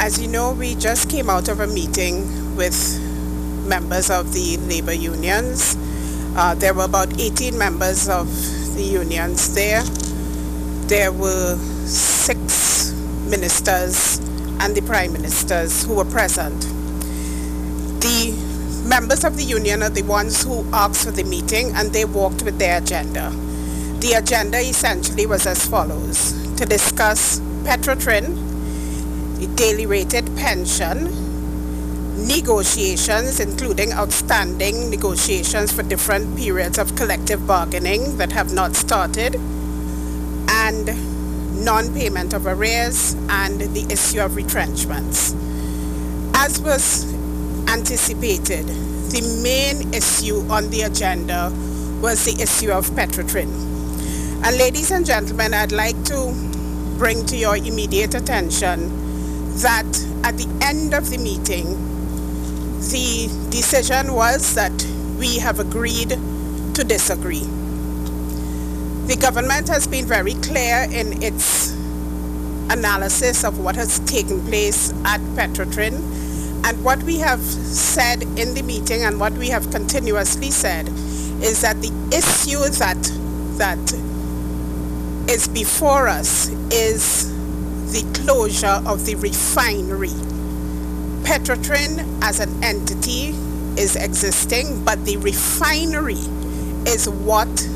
As you know, we just came out of a meeting with members of the labor unions. There were about 18 members of the unions there. There were 6 ministers and the prime ministers who were present. The members of the union are the ones who asked for the meeting, and they walked with their agenda. The agenda essentially was as follows: to discuss Petrotrin, the daily rated pension, negotiations, including outstanding negotiations for different periods of collective bargaining that have not started, and non-payment of arrears, and the issue of retrenchments. As was anticipated, the main issue on the agenda was the issue of Petrotrin. And ladies and gentlemen, I'd like to bring to your immediate attention that at the end of the meeting, the decision was that we have agreed to disagree. The government has been very clear in its analysis of what has taken place at Petrotrin, and what we have said in the meeting and what we have continuously said is that the issue that is before us is the closure of the refinery. Petrotrin as an entity is existing, but the refinery is what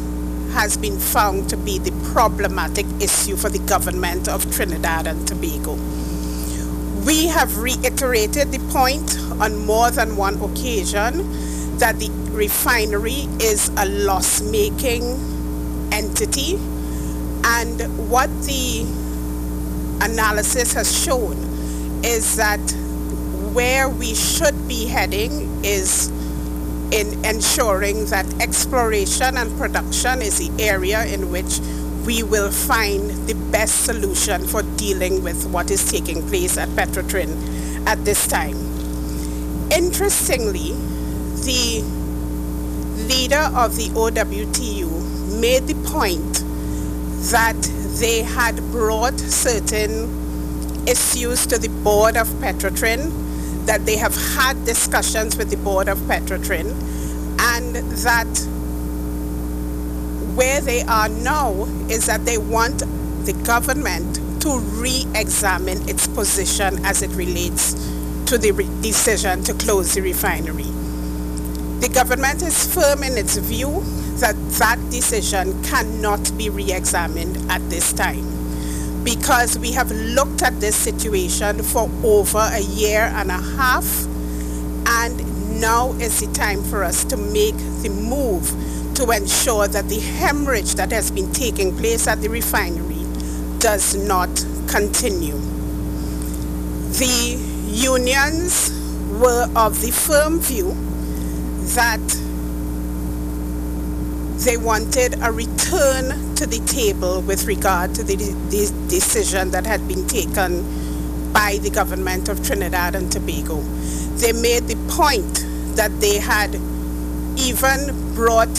has been found to be the problematic issue for the government of Trinidad and Tobago. We have reiterated the point on more than one occasion that the refinery is a loss-making entity, and what the analysis has shown is that where we should be heading is in ensuring that exploration and production is the area in which we will find the best solution for dealing with what is taking place at Petrotrin at this time. Interestingly, the leader of the OWTU made the point that they had brought certain issues to the board of Petrotrin, that they have had discussions with the board of Petrotrin, and that where they are now is that they want the government to re-examine its position as it relates to the decision to close the refinery. The government is firm in its view that that decision cannot be re-examined at this time, because we have looked at this situation for over a year and a half, and now is the time for us to make the move to ensure that the hemorrhage that has been taking place at the refinery does not continue. The unions were of the firm view that they wanted a return to the table with regard to the decision that had been taken by the government of Trinidad and Tobago. They made the point that they had even brought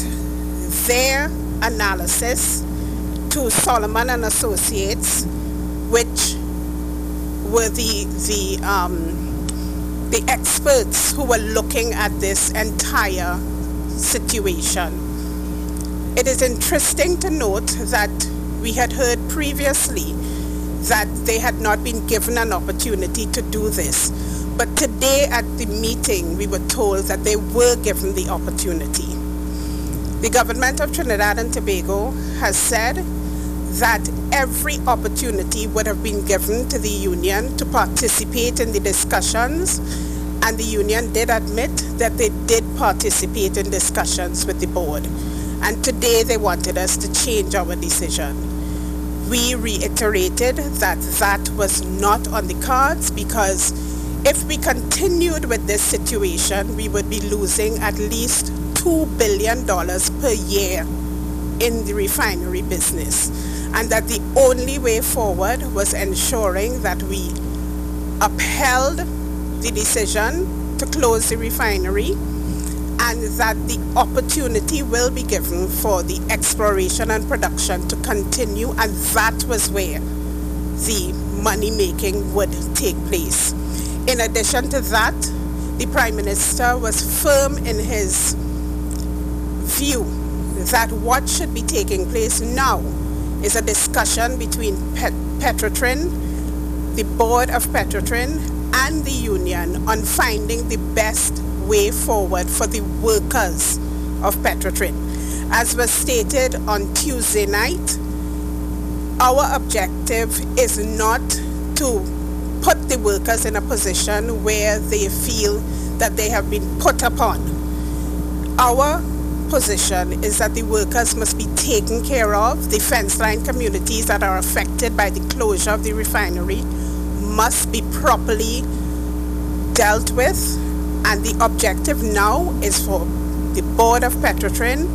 their analysis to Solomon and Associates, which were the experts who were looking at this entire situation. It is interesting to note that we had heard previously that they had not been given an opportunity to do this. But today at the meeting, we were told that they were given the opportunity. The government of Trinidad and Tobago has said that every opportunity would have been given to the union to participate in the discussions, and the union did admit that they did participate in discussions with the board. And today they wanted us to change our decision. We reiterated that that was not on the cards, because if we continued with this situation, we would be losing at least $2 billion per year in the refinery business, and that the only way forward was ensuring that we upheld the decision to close the refinery, and that the opportunity will be given for the exploration and production to continue, and that was where the money making would take place. In addition to that, the Prime Minister was firm in his view that what should be taking place now is a discussion between Petrotrin, the board of Petrotrin, and the union on finding the best way forward for the workers of Petrotrin. As was stated on Tuesday night, our objective is not to put the workers in a position where they feel that they have been put upon. Our position is that the workers must be taken care of. The fence line communities that are affected by the closure of the refinery must be properly dealt with, and the objective now is for the board of Petrotrin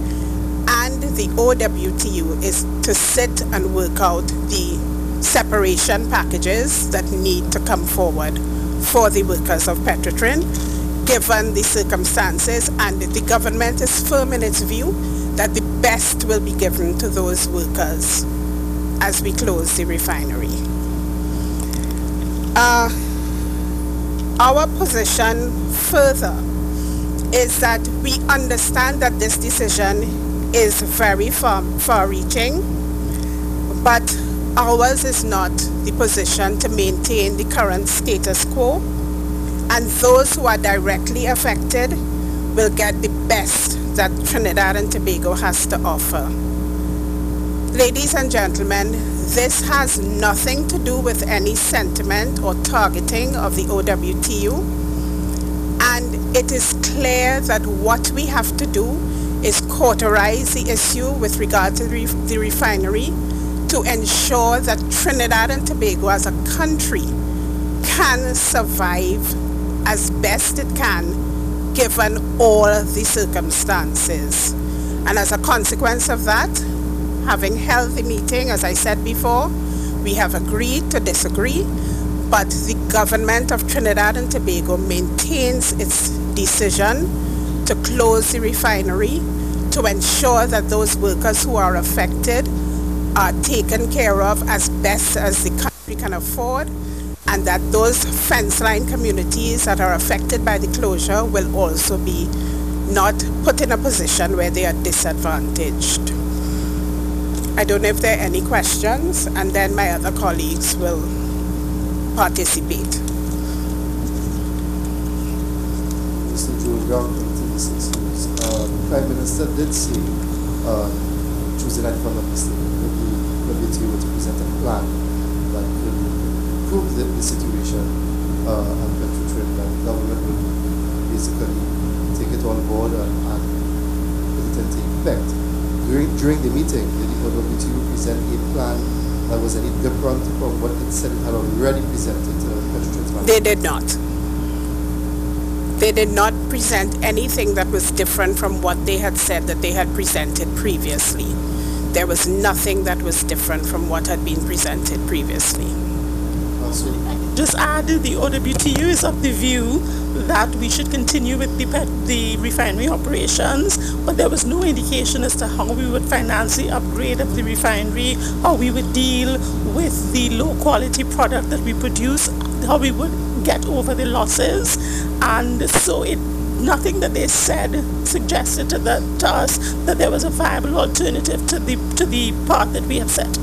and the OWTU is to sit and work out the separation packages that need to come forward for the workers of Petrotrin, given the circumstances, and the government is firm in its view that the best will be given to those workers as we close the refinery. Our position further is that we understand that this decision is very far-reaching, but ours is not the position to maintain the current status quo, and those who are directly affected will get the best that Trinidad and Tobago has to offer. Ladies and gentlemen, this has nothing to do with any sentiment or targeting of the OWTU, and it is clear that what we have to do is cauterize the issue with regard to the refinery to ensure that Trinidad and Tobago as a country can survive as best it can given all the circumstances. And as a consequence of that, having held the meeting, as I said before, we have agreed to disagree, but the government of Trinidad and Tobago maintains its decision to close the refinery to ensure that those workers who are affected are taken care of as best as the country can afford, and that those fence line communities that are affected by the closure will also be not put in a position where they are disadvantaged. I don't know if there are any questions, and then my other colleagues will participate. Mr. Joe Young, the Prime Minister did say Tuesday night, if I'm not mistaken, that the WTO to present a plan that could improve the situation and Petrotrin, that the government will basically take it on board and put it into effect. During the meeting, did the WTO present a plan that was any different from what it said it had already presented to Petrotrin's management? They did not. They did not present anything that was different from what they had said that they had presented previously. There was nothing that was different from what had been presented previously. Just add, the OWTU is of the view that we should continue with the refinery operations, but there was no indication as to how we would finance the upgrade of the refinery, how we would deal with the low quality product that we produce, how we would get over the losses. And so nothing that they said suggested to us that there was a viable alternative to the path that we have set. But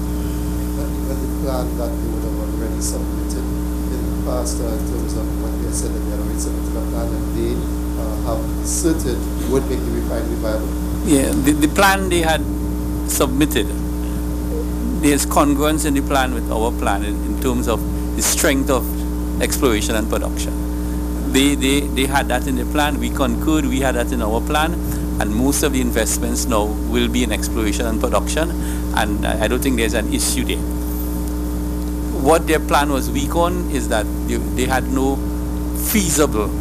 the plan that they would have already submitted in the past, in terms of what they said that they had already submitted a plan and they have certain would make the refinery viable? Yeah, the plan they had submitted, there's congruence in the plan with our plan in terms of the strength of exploration and production. They had that in the plan, we concurred, we had that in our plan, and most of the investments now will be in exploration and production, and I don't think there's an issue there. What their plan was weak on is that they had no feasible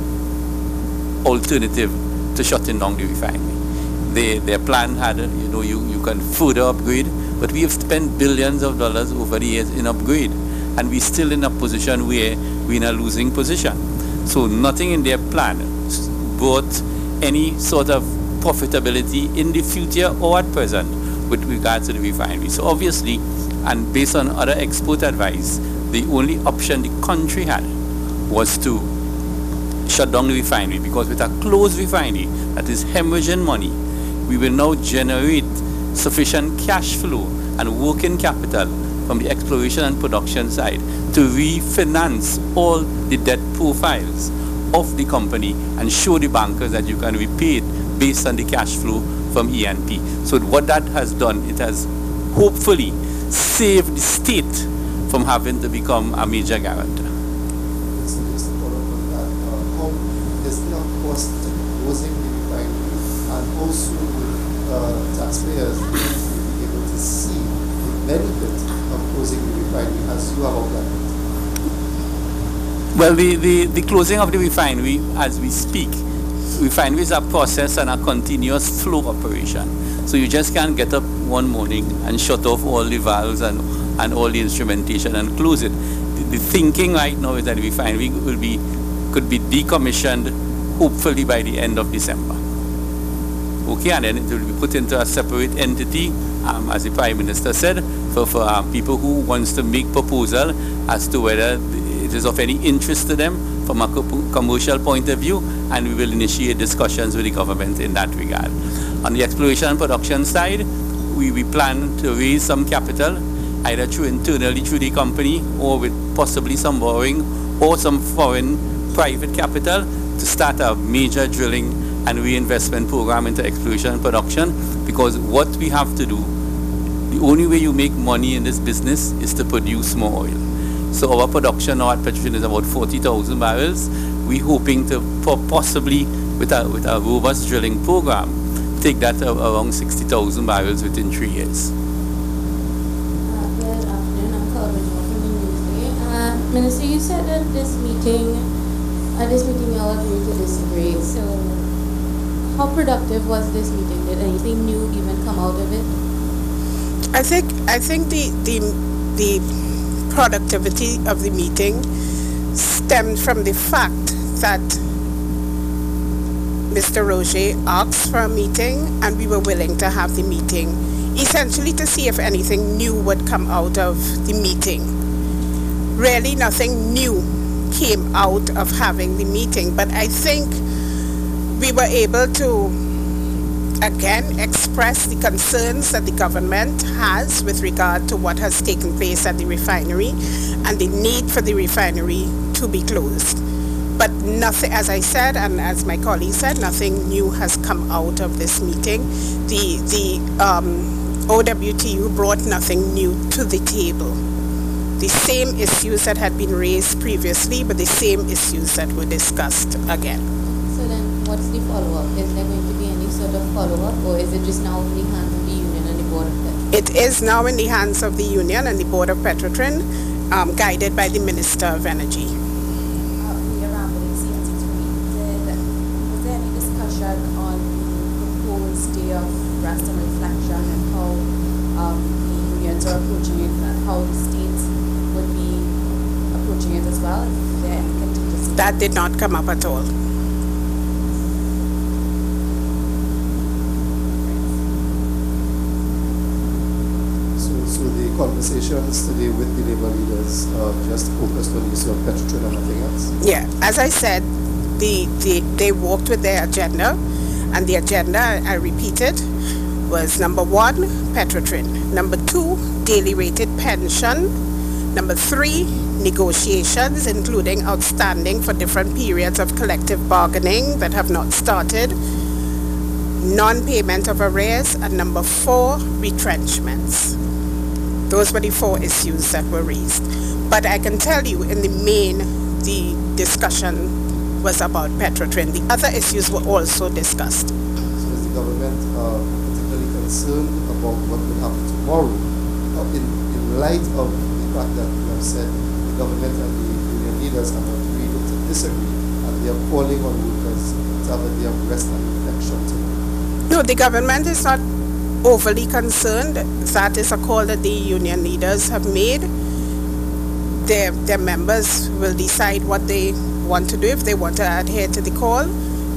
alternative to shutting down the refinery. Their plan had, you can further upgrade, but we have spent billions of dollars over the years in upgrade, and we're still in a position where we're in a losing position. So nothing in their plan brought any sort of profitability in the future or at present with regards to the refinery. So obviously, and based on other expert advice, the only option the country had was to shut down the refinery, because with a closed refinery that is hemorrhaging money, we will now generate sufficient cash flow and working capital from the exploration and production side to refinance all the debt profiles of the company and show the bankers that you can repay it based on the cash flow from E&P. So what that has done, it has hopefully saved the state from having to become a major guarantor. So just to follow up on that, how is there a cost to closing the refinery, and also taxpayers will be able to see the benefit of closing the refinery as you have outlined? Well, the closing of the refinery, as we speak, refineries are processed and a continuous flow operation. So you just can't get up one morning and shut off all the valves and all the instrumentation and close it. The thinking right now is that the refinery could be decommissioned hopefully by the end of December. Okay, and then it will be put into a separate entity, as the Prime Minister said, for people who wants to make proposal as to whether it is of any interest to them from a commercial point of view, and we will initiate discussions with the government in that regard. On the exploration and production side, we plan to raise some capital, either internally through the company or with possibly some borrowing or some foreign private capital to start a major drilling and reinvestment program into exploration and production, because what we have to do, the only way you make money in this business is to produce more oil. So our production now at Petrotrin is about 40,000 barrels. We're hoping to possibly, with a robust drilling program, take that around 60,000 barrels within 3 years. Good afternoon, I'm Calvin from the Newsday. Minister, you said that at this meeting you all agreed to disagree. So how productive was this meeting? Did anything new even come out of it? I think the productivity of the meeting stemmed from the fact that Mr. Roger asked for a meeting, and we were willing to have the meeting, essentially to see if anything new would come out of the meeting. Really nothing new came out of having the meeting, but I think we were able to again express the concerns that the government has with regard to what has taken place at the refinery and the need for the refinery to be closed. But nothing, as I said, and as my colleague said, nothing new has come out of this meeting. The OWTU brought nothing new to the table. The same issues that had been raised previously, but the same issues that were discussed again. So then what's the follow-up? Is there going to be any sort of follow-up, or is it just now in the hands of the union and the board of Petrotrin? It is now in the hands of the union and the board of Petrotrin, guided by the Minister of Energy. Was there any discussion on the proposed day of rest and reflection and how the unions are approaching it, and how the states would be approaching it as well? Is there any contingency? That did not come up at all. So the conversations today with the labor leaders just focused on the issue of Petrotrin and nothing else? Yeah, as I said, they walked with their agenda, and the agenda, I repeated, was number 1, Petrotrin. Number 2, daily rated pension. Number 3, negotiations, including outstanding for different periods of collective bargaining that have not started. Non-payment of arrears. And number 4, retrenchments. Those were the 4 issues that were raised. But I can tell you, in the main, the discussion was about Petrotrin. The other issues were also discussed. So is the government particularly concerned about what will happen tomorrow, in light of the fact that you have said the government and the union leaders have agreed to disagree, and they are calling on workers to have a day of rest and reflection tomorrow? No, the government is not overly concerned. That is a call that the union leaders have made. Their members will decide what they want to do. If they want to adhere to the call,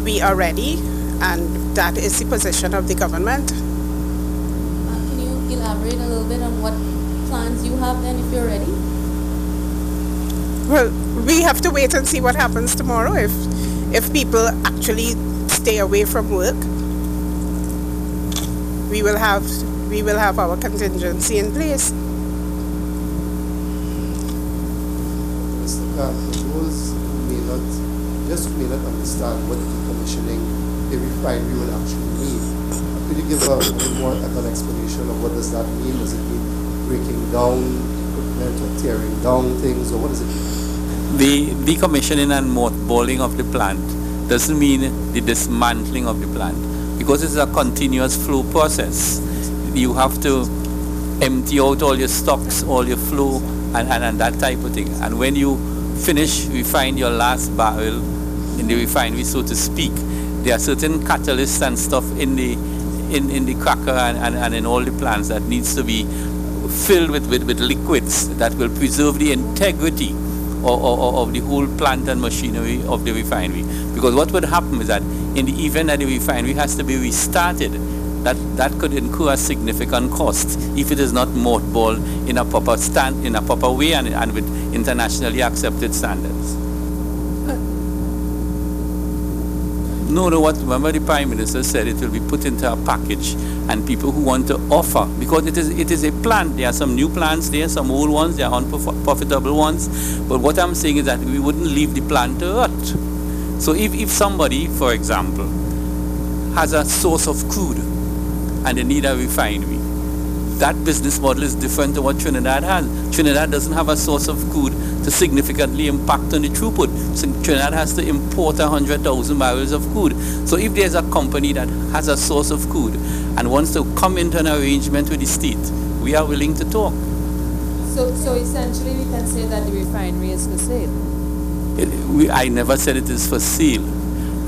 we are ready, and that is the position of the government. Can you elaborate a little bit on what plans you have then if you're ready? Well, we have to wait and see what happens tomorrow. If people actually stay away from work, we will have our contingency in place. Mr. Khan, for those who may not understand what decommissioning a refinery will actually mean, could you give a more of an explanation of what does that mean? Does it mean breaking down equipment or tearing down things, or what does it mean? The decommissioning and mothballing of the plant doesn't mean the dismantling of the plant, because it's a continuous flow process. You have to empty out all your stocks, all your flow, and that type of thing. And when you finish, refine your last barrel in the refinery, so to speak, there are certain catalysts and stuff in the cracker and in all the plants that needs to be filled with liquids that will preserve the integrity of the whole plant and machinery of the refinery. Because what would happen is that in the event that the refinery has to be restarted, that could incur a significant cost if it is not mothballed in a proper way and with internationally accepted standards. No, remember the Prime Minister said it will be put into a package, and people who want to offer, because it is a plant, there are some new plants there, some old ones, there are unprofitable ones, but what I'm saying is that we wouldn't leave the plant to rot. So if somebody, for example, has a source of crude and they need a refinery, that business model is different to what Trinidad has. Trinidad doesn't have a source of crude to significantly impact on the throughput. So Trinidad has to import 100,000 barrels of crude. So if there's a company that has a source of crude and wants to come into an arrangement with the state, we are willing to talk. So essentially we can say that the refinery is for sale? I never said it is for sale.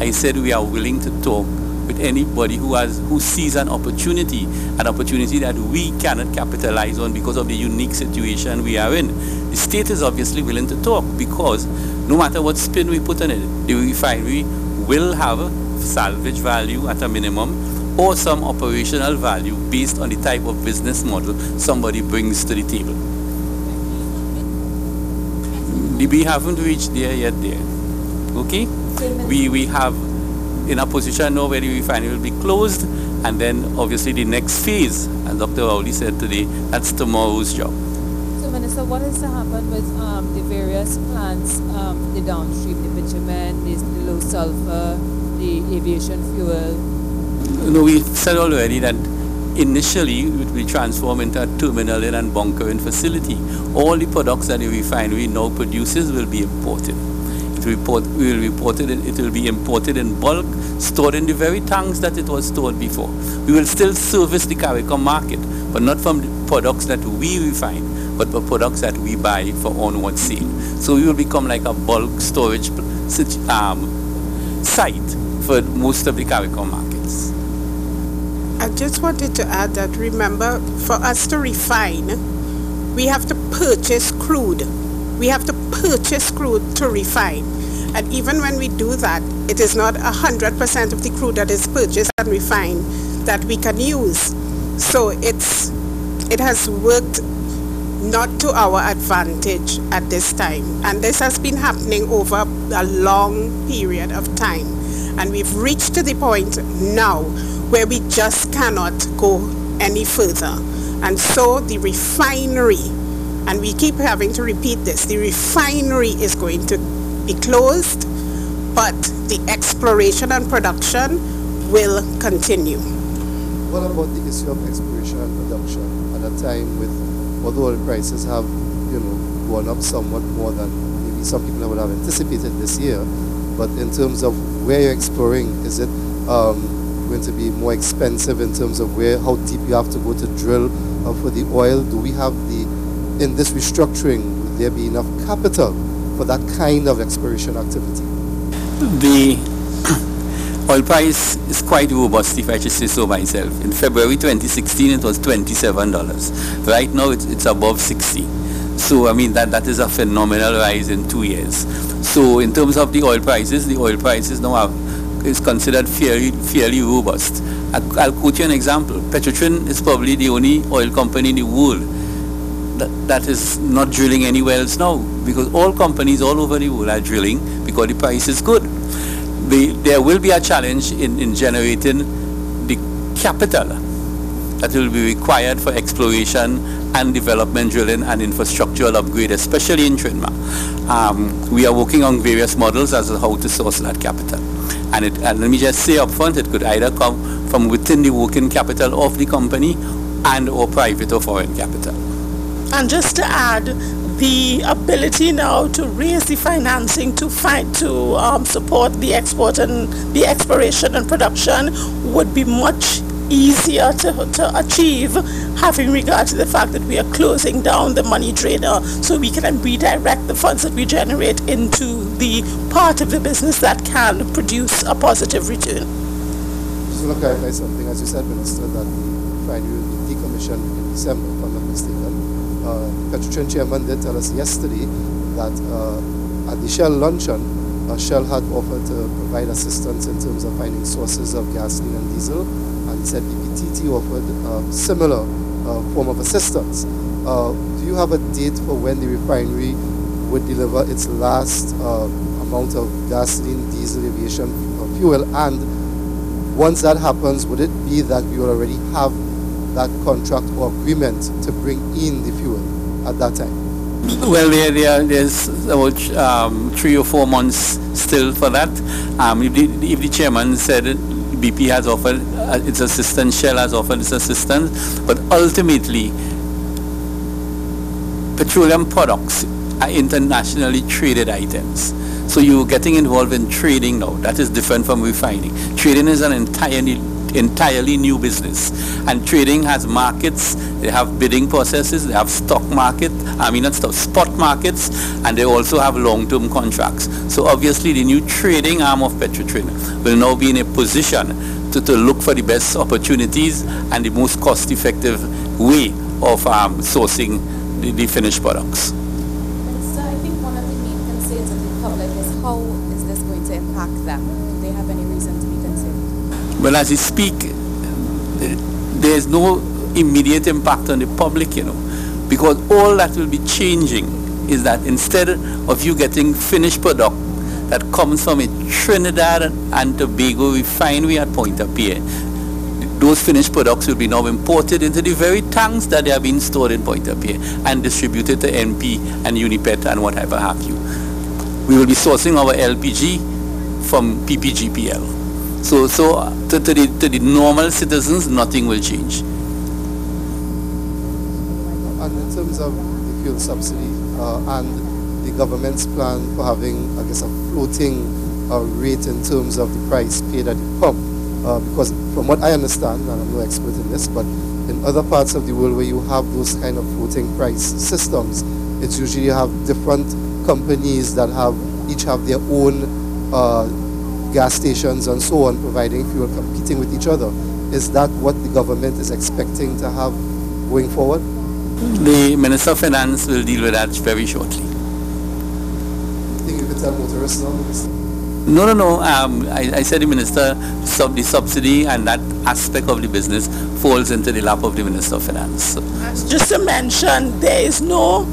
I said we are willing to talk with anybody who sees an opportunity that we cannot capitalize on because of the unique situation we are in. The state is obviously willing to talk, because no matter what spin we put on it, the refinery will have salvage value at a minimum, or some operational value based on the type of business model somebody brings to the table. We haven't reached there yet there. Okay? We have in a position now where the refinery will be closed, and then obviously the next phase, as Dr. Rowley said today, that's tomorrow's job. So Minister, what has to happen with the various plants, the downstream, the bitumen, the low sulfur, the aviation fuel? No, we said already that initially it will be transformed into a terminaling and bunkering facility. All the products that the refinery now produces will be imported. It will be imported in bulk, stored in the very tanks that it was stored before. We will still service the CARICOM market, but not from the products that we refine, but for products that we buy for onward sale. So we will become like a bulk storage site for most of the CARICOM markets. I just wanted to add that, remember, for us to refine, we have to purchase crude. We have to purchase crude to refine. And even when we do that, it is not 100% of the crude that is purchased and refined that we can use. So it has worked not to our advantage at this time. And this has been happening over a long period of time. And we've reached to the point now where we just cannot go any further. And so the refinery, and we keep having to repeat this, the refinery is going to be closed, but the exploration and production will continue. What about the issue of exploration and production at a time with, although oil prices have, gone up somewhat more than maybe some people would have anticipated this year, but in terms of where you're exploring, is it going to be more expensive in terms of how deep you have to go to drill for the oil? Do we have in this restructuring, will there be enough capital for that kind of exploration activity? The oil price is quite robust, if I should say so myself. In February 2016, it was $27. Right now, it's above 60. So, I mean, that is a phenomenal rise in 2 years. So, in terms of the oil prices now is considered fairly robust. I'll quote you an example. Petrotrin is probably the only oil company in the world that is not drilling any wells now, because all companies all over the world are drilling because the price is good. There will be a challenge in generating the capital that will be required for exploration and development drilling and infrastructural upgrade, especially in Trinidad. We are working on various models as to how to source that capital. And let me just say up front, it could either come from within the working capital of the company and or private or foreign capital. And just to add, the ability now to raise the financing to support the export and the exploration and production would be much easier to achieve, having regard to the fact that we are closing down the money drainer, so we can redirect the funds that we generate into the part of the business that can produce a positive return. Just want to clarify something. As you said, Minister, that the refinery will be decommissioned in December, if I'm not mistaken. Petrotrin chairman did tell us yesterday that at the Shell luncheon, Shell had offered to provide assistance in terms of finding sources of gasoline and diesel, and he said PTT offered a similar form of assistance. Do you have a date for when the refinery would deliver its last amount of gasoline, diesel, aviation fuel? And once that happens, would it be that we will already have that contract or agreement to bring in the fuel at that time? Well, there's about 3 or 4 months still for that. If the chairman said BP has offered its assistance, Shell has offered its assistance, but ultimately petroleum products are internationally traded items. So you're getting involved in trading now. That is different from refining. Trading is an entirely new business, and trading has markets. They have bidding processes, they have spot markets, and they also have long-term contracts. So obviously the new trading arm of Petrotrin will now be in a position to look for the best opportunities and the most cost-effective way of sourcing the finished products. Minister, I think one of the main concerns of the public is how is this going to impact them? Do they have any reason to be concerned? Well, as we speak, there is no immediate impact on the public, because all that will be changing is that instead of you getting finished product that comes from a Trinidad and Tobago refinery at Point-à-Pied, those finished products will be now imported into the very tanks that they are being stored in Point-à-Pied and distributed to NP and Unipet and whatever have you. We will be sourcing our LPG from PPGPL. So to the normal citizens, nothing will change. And in terms of the fuel subsidy and the government's plan for having, I guess, a floating rate in terms of the price paid at the pump, because from what I understand, and I'm no expert in this, but in other parts of the world where you have those kind of floating price systems, it's usually you have different companies that each have their own gas stations and so on, providing fuel, competing with each other. Is that what the government is expecting to have going forward? The Minister of Finance will deal with that very shortly. I think you could tell motorists now, Minister. No. I said the Minister, the subsidy and that aspect of the business falls into the lap of the Minister of Finance. Just to mention, there's no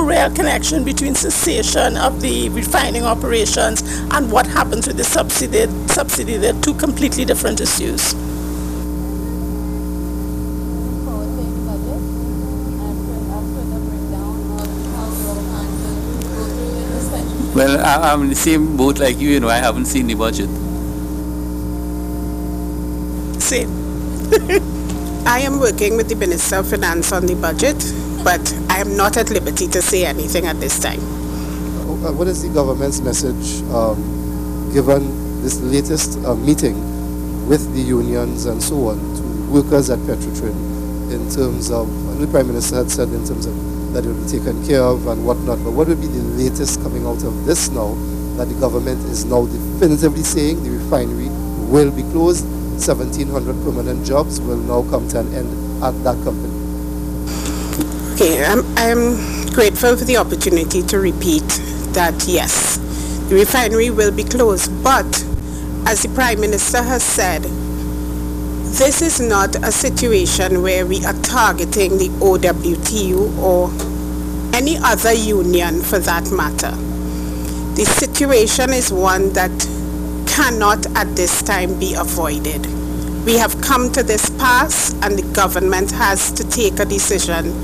real connection between cessation of the refining operations and what happens with the subsidy. They're two completely different issues. Well, I'm in the same boat like you, I haven't seen the budget. Same. I am working with the Minister of Finance on the budget, but I am not at liberty to say anything at this time. What is the government's message given this latest meeting with the unions and so on to workers at Petrotrin in terms of, and the Prime Minister had said in terms of that it will be taken care of and whatnot, but what will be the latest coming out of this now that the government is now definitively saying the refinery will be closed, 1,700 permanent jobs will now come to an end at that company? Okay, I am grateful for the opportunity to repeat that yes, the refinery will be closed, but as the Prime Minister has said, This is not a situation where we are targeting the OWTU or any other union for that matter. The situation is one that cannot at this time be avoided. We have come to this pass, and the government has to take a decision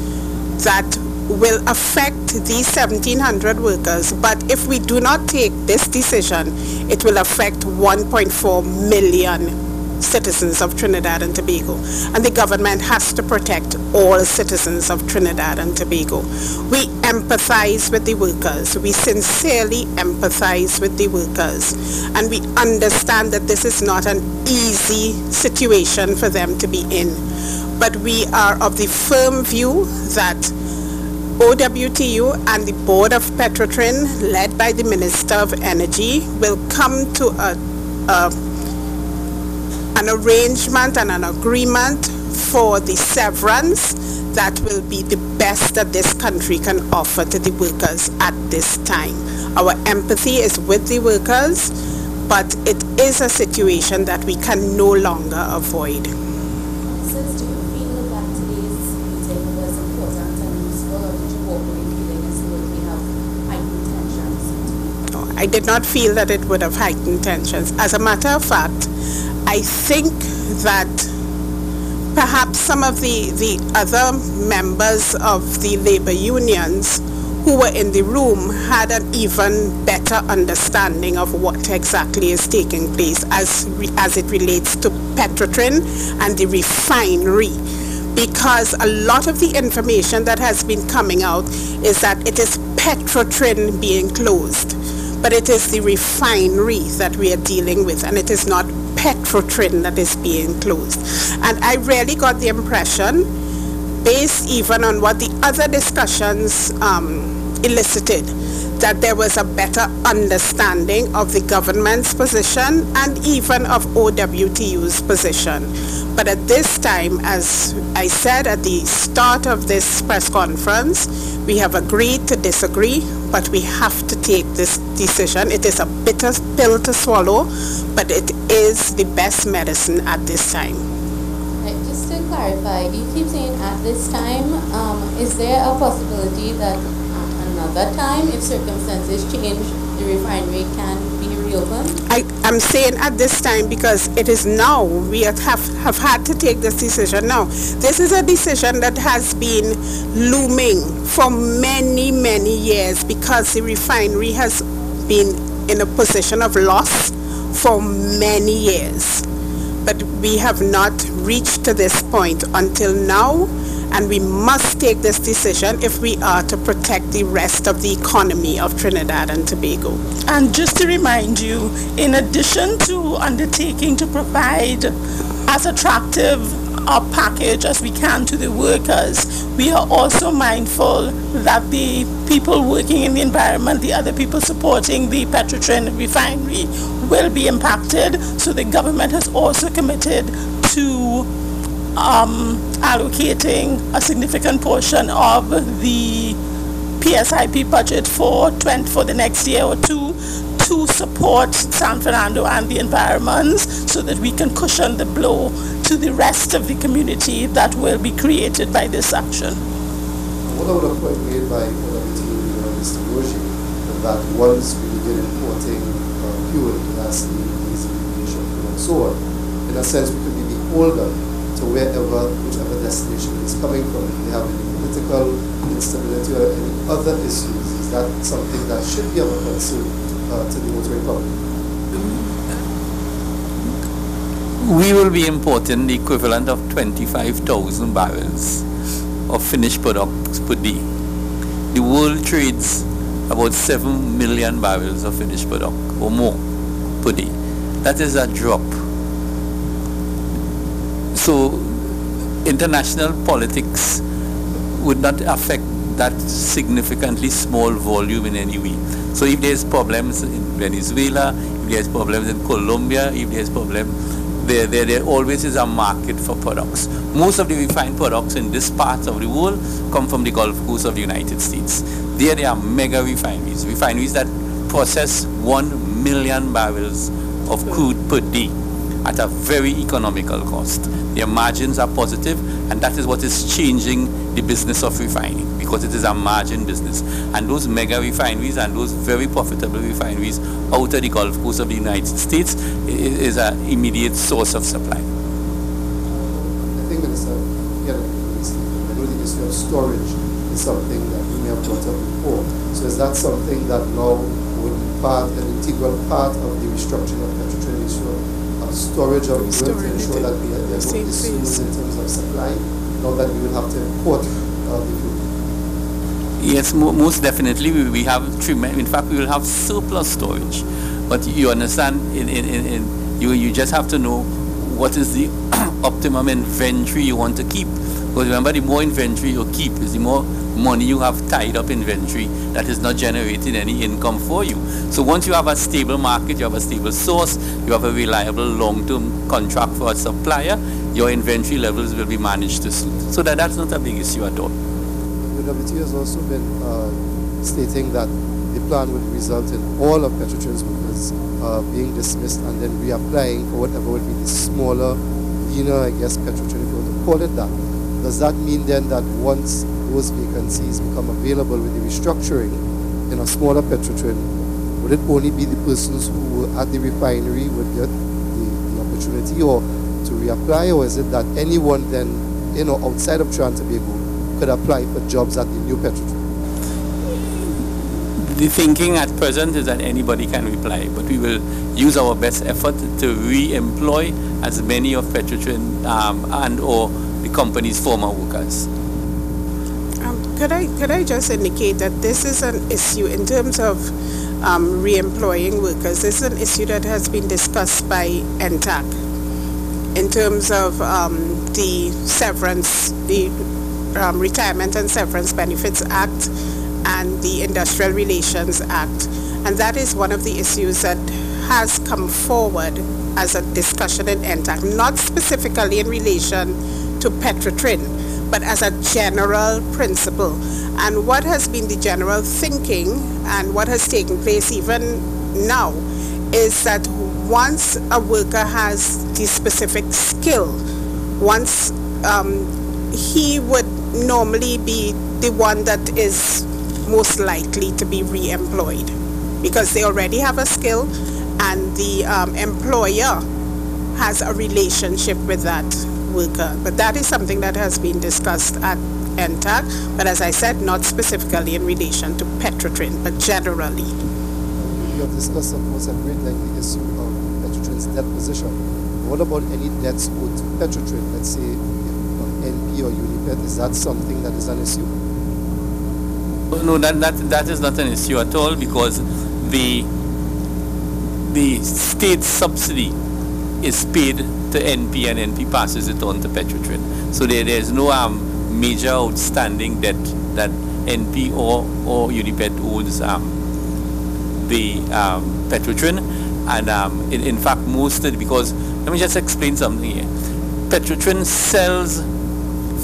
that will affect these 1,700 workers. But if we do not take this decision, it will affect 1.4 million citizens of Trinidad and Tobago, and the government has to protect all citizens of Trinidad and Tobago. We empathize with the workers. We sincerely empathize with the workers, and we understand that this is not an easy situation for them to be in. But we are of the firm view that OWTU and the board of Petrotrin, led by the Minister of Energy, will come to an arrangement and an agreement for the severance that will be the best that this country can offer to the workers at this time. Our empathy is with the workers, but it is a situation that we can no longer avoid. Sis, do you feel that today's meeting was important and useful, or did you walk away feeling as though we have heightened tensions? No, I did not feel that it would have heightened tensions. As a matter of fact, I think that perhaps some of the other members of the labor unions who were in the room had an even better understanding of what exactly is taking place as it relates to Petrotrin and the refinery. Because a lot of the information that has been coming out is that it is Petrotrin being closed, but it is the refinery that we are dealing with, and it is not Petrotrin that is being closed. And I really got the impression, based even on what the other discussions elicited, that there was a better understanding of the government's position and even of OWTU's position. But at this time, as I said at the start of this press conference, we have agreed to disagree, but we have to take this decision. It is a bitter pill to swallow, but it is the best medicine at this time. Right, just to clarify, you keep saying at this time, is there a possibility that at another time, if circumstances change, the refinery can be reopened? I'm saying at this time because it is now. We have had to take this decision now. This is a decision that has been looming for many, many years because the refinery has been in a position of loss for many years. But we have not reached to this point until now, and we must take this decision if we are to protect the rest of the economy of Trinidad and Tobago. And just to remind you, in addition to undertaking to provide as attractive a package as we can to the workers, we are also mindful that the people working in the environment, the other people supporting the Petrotrin Refinery, will be impacted. So the government has also committed to allocating a significant portion of the PSIP budget for the next year or two to support San Fernando and the environments so that we can cushion the blow to the rest of the community that will be created by this action. What about a point made by OWTU leader Mr. Roji that once we begin importing fuel, gasoline, diesel, aviation fuel, and so on, in a sense we could be beholden to whichever destination it's coming from. If they have any political instability or any other issues, is that something that should be of a concern to the motoring public? We will be importing the equivalent of 25,000 barrels of finished products per day. The world trades about 7 million barrels of finished product or more per day. That is a drop. So international politics would not affect that significantly small volume in any way. So if there's problems in Venezuela, if there's problems in Colombia, if there's problems, there always is a market for products. Most of the refined products in this part of the world come from the Gulf Coast of the United States. There are mega refineries that process 1 million barrels of crude per day. at a very economical cost. Their margins are positive, and that is what is changing the business of refining, because it is a margin business. And those mega refineries and those very profitable refineries out of the Gulf Coast of the United States is an immediate source of supply. I think, Minister, I know the issue of storage is something that we may have brought up before. So is that something that now would be an integral part of the restructuring of Petrotrin issue? Storage of goods to ensure that there are no issues in terms of supply, not that we will have to import the fuel? Yes, most definitely we have in fact we will have surplus storage, but you understand you just have to know what is the optimum inventory you want to keep, because remember, the more inventory you keep is the more money you have tied up inventory that is not generating any income for you. So once you have a stable market, you have a stable source, you have a reliable long-term contract for a supplier, your inventory levels will be managed to suit. So that's not a big issue at all. The WTO has also been stating that the plan would result in all of Petrotrin's workers being dismissed and then reapplying for whatever would be the smaller, leaner, I guess, Petrotrin, if you want to call it that. Does that mean then that once those vacancies become available with the restructuring in a smaller Petrotrin, would it only be the persons who were at the refinery would get the opportunity or to reapply, or is it that anyone then, outside of Trinidad and Tobago could apply for jobs at the new Petrotrin? The thinking at present is that anybody can reply, but we will use our best effort to re-employ as many of Petrotrin and or the company's former workers. Could I just indicate that this is an issue in terms of re-employing workers. This is an issue that has been discussed by NTAC in terms of the severance, the Retirement and Severance Benefits Act and the Industrial Relations Act. And that is one of the issues that has come forward as a discussion in NTAC, not specifically in relation to Petrotrin, but as a general principle. And what has been the general thinking and what has taken place even now is that once a worker has the specific skill, once he would normally be the one that is most likely to be re-employed because they already have a skill and the employer has a relationship with that worker. But that is something that has been discussed at NTAC, but as I said, not specifically in relation to Petrotrin, but generally. We have discussed, of course, at great length the issue of Petrotrin's debt position. What about any debts owed to Petrotrin, let's say NP or Unipet? Is that something that is an issue? No, that is not an issue at all, because the state subsidy is paid to NP and NP passes it on to Petrotrin. So there is no major outstanding debt that NP or Unipet owes the Petrotrin. And in fact, because let me just explain something here. Petrotrin sells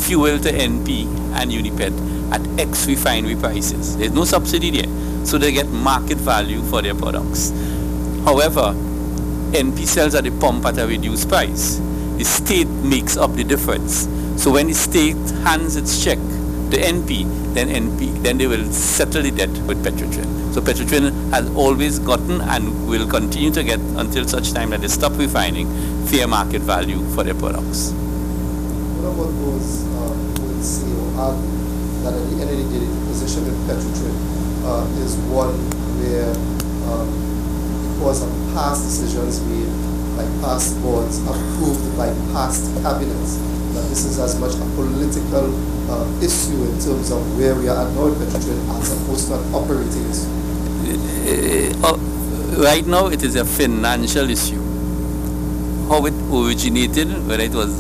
fuel to NP and Unipet at ex-refinery prices. There's no subsidy there, so they get market value for their products. However, NP sells at the pump at a reduced price. The state makes up the difference. So when the state hands its check to NP, then they will settle the debt with Petrotrin. So Petrotrin has always gotten and will continue to get, until such time that they stop refining, fair market value for their products. What about those who would say or argue that at the end of the day, the position with Petrotrin is one where because of past decisions made by past boards, approved by past cabinets, that this is as much a political issue in terms of where we are at now with Petrotrin as opposed to an operating issue? Right now, it is a financial issue. How it originated, whether it was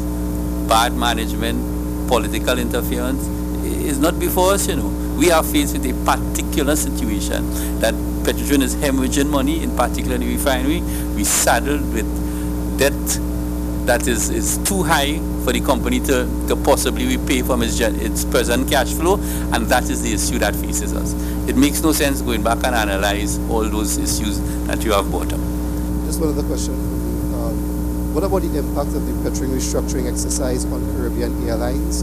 bad management, political interference, is not before us, We are faced with a particular situation that Petrotrin is hemorrhaging money, in particular the refinery. We saddled with debt that is too high for the company to possibly repay from its present cash flow, and that is the issue that faces us. It makes no sense going back and analyze all those issues that you have brought up. Just one other question. what about the impact of the Petrotrin restructuring exercise on Caribbean airlines?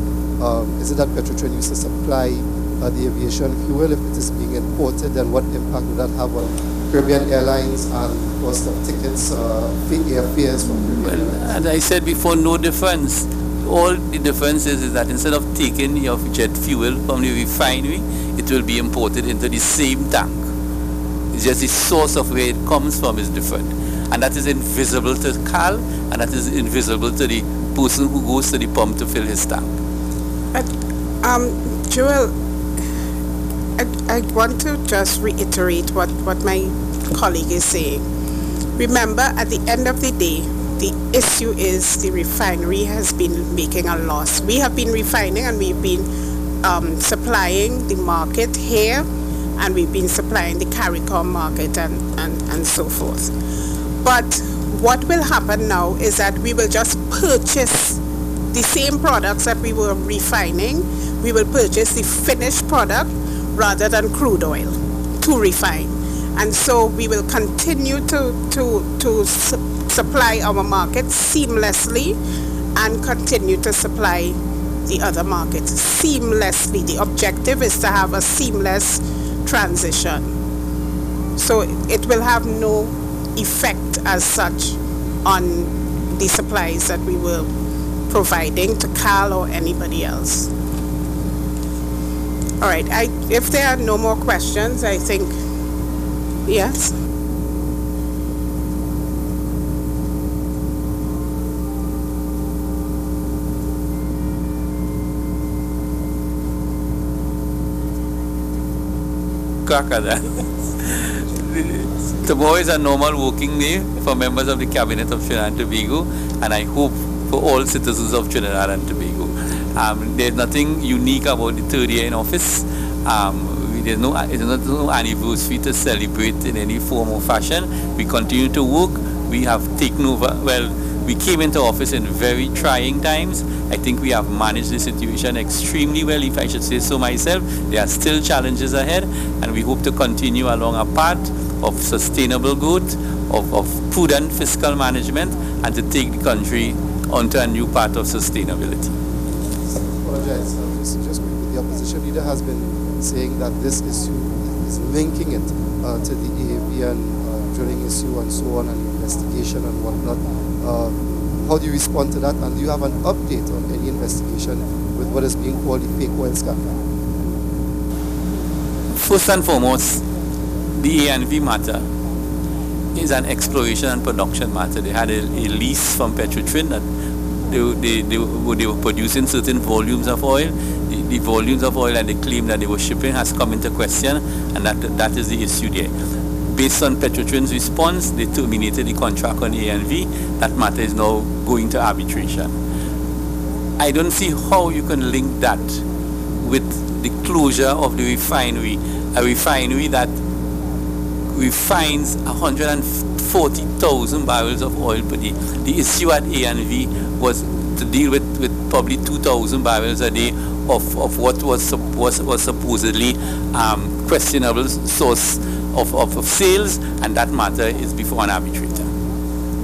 Is it that Petrotrin used to supply the aviation fuel? If it is being imported, then what impact would that have on Caribbean airlines and cost of tickets, airfares from Caribbean airlines? As I said before, no difference. All the difference is that instead of taking your jet fuel from the refinery, it will be imported into the same tank. It's just the source of where it comes from is different. And that is invisible to Cal, and that is invisible to the person who goes to the pump to fill his tank. Joel, I want to just reiterate what my colleague is saying. Remember, at the end of the day, the issue is the refinery has been making a loss. We have been refining and we've been supplying the market here, and we've been supplying the CARICOM market and so forth. But what will happen now is that we will just purchase the same products that we were refining. We will purchase the finished product rather than crude oil to refine. And so we will continue to supply our market seamlessly and continue to supply the other markets seamlessly. The objective is to have a seamless transition. So it will have no effect as such on the supplies that we were providing to Cal or anybody else. All right, if there are no more questions, I think, yes? Crack at that. Tomorrow is a normal working day for members of the Cabinet of Trinidad and Tobago, and I hope for all citizens of Trinidad and Tobago. There's nothing unique about the third year in office. There's no anniversary to celebrate in any form or fashion. We continue to work. We have taken over. Well, we came into office in very trying times. I think we have managed the situation extremely well, if I should say so myself. There are still challenges ahead, and we hope to continue along a path of sustainable growth, of prudent fiscal management, and to take the country onto a new path of sustainability. I apologize. Just quickly, the opposition leader has been saying that this issue is linking it to the avian drilling issue and so on, and investigation and whatnot. How do you respond to that, and do you have an update on any investigation with what is being called the fake oil scandal? First and foremost, the ANV matter is an exploration and production matter. They had a lease from Petrotrin that they were producing certain volumes of oil. The volumes of oil that they claim that they were shipping has come into question, and that is the issue there. Based on Petrotrin's response, they terminated the contract on ANV. That matter is now going to arbitration. I don't see how you can link that with the closure of the refinery, a refinery that refines 140,000 barrels of oil per day. The issue at ANV was to deal with probably 2,000 barrels a day of what was supposedly questionable source of sales, and that matter is before an arbitrator.